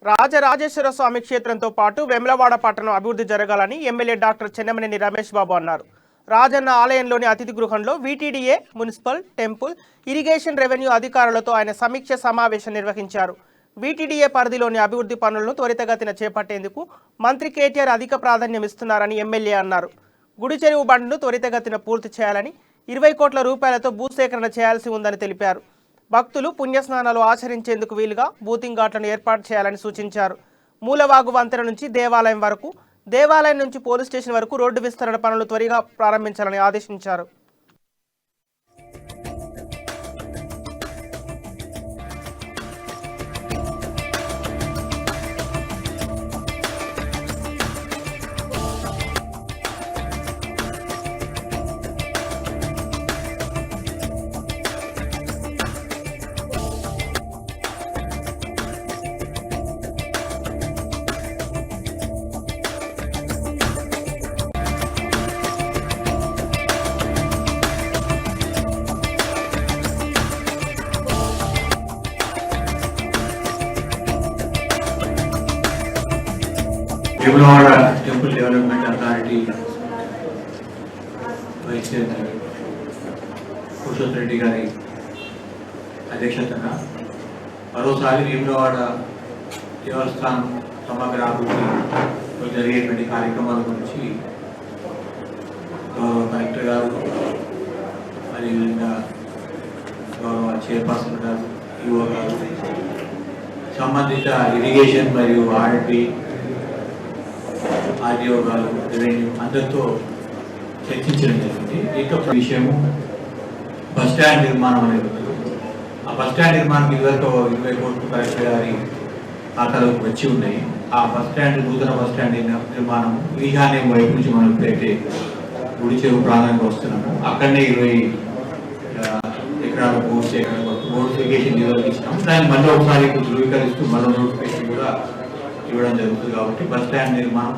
రాజరాజేశ్వర స్వామి క్షేత్రంతో పాటు వెమ్లవాడ పట్టణం అభివృద్ధి జరగాలని ఎమ్మెల్యే డాక్టర్ చెన్నమనేని రమేష్ బాబు అన్నారు. రాజన్న ఆలయంలోని అతిథి గృహంలో VTDA, municipal, temple, irrigation, revenue అధికారులతో ఆయన సమీక్ష సమావేశం నిర్వహించారు. వీటీడీఏ పరిధిలోని అభివృద్ధి పనులను త్వరితగతిన చేపట్టేందుకు మంత్రి కేటీఆర్ అధిక ప్రాధాన్యం ఇస్తున్నారని ఎమ్మెల్యే అన్నారు. గుడి చెరువు బండ్ను త్వరితగతిన పూర్తి చేయాలని, 20 కోట్ల రూపాయలతో భూసేకరణ చేయాల్సి ఉందని తెలిపారు. భక్తులు పుణ్యస్నానాలు ఆచరించేందుకు వీలుగా బూతింగ్ ఘాట్లను ఏర్పాటు చేయాలని సూచించారు. మూలవాగు వంతెన నుంచి దేవాలయం వరకు, దేవాలయం నుంచి పోలీస్ స్టేషన్ వరకు రోడ్డు విస్తరణ పనులు త్వరగా ప్రారంభించాలని ఆదేశించారు. Vemulawada temple development authority vice chairman Purushottama Reddy గారి అధ్యక్షతన మరోసారి వేములవాడ దేవస్థానం సమగ్ర అభివృద్ధిలో జరిగేటువంటి కార్యక్రమాల గురించి గౌరవ కలెక్టర్ గారు, అదేవిధంగా గౌరవ చైర్పర్సన్ గారు, ఈఓ గారు, సంబంధిత ఇరిగేషన్ మరియు ఆర్డీఓ గారు, రెవెన్యూ అందరితో చర్చించడం జరిగింది. దీంట్లో విషయము బస్ స్టాండ్ నిర్మాణం అనేది. ఆ బస్ స్టాండ్ నిర్మాణం ఇదివరకు 20 కోట్లు కలెక్టర్ గారి ఖాతాలోకి వచ్చి ఉన్నాయి. ఆ బస్ స్టాండ్, నూతన బస్ స్టాండ్ నిర్మాణం ఈశాన్యం వైపు నుంచి మనం ఎప్పుడైతే గుడి చెరువు ప్రాంతానికి వస్తున్నాము అక్కడనే 20 ఎకరాల నోటిఫికేషన్ నిర్వహించినాము. దాన్ని మళ్ళీ ఒకసారి ధృవీకరిస్తూ మరో నోటిఫికేషన్ కూడా ఇవ్వడం జరుగుతుంది. కాబట్టి బస్ స్టాండ్ నిర్మాణం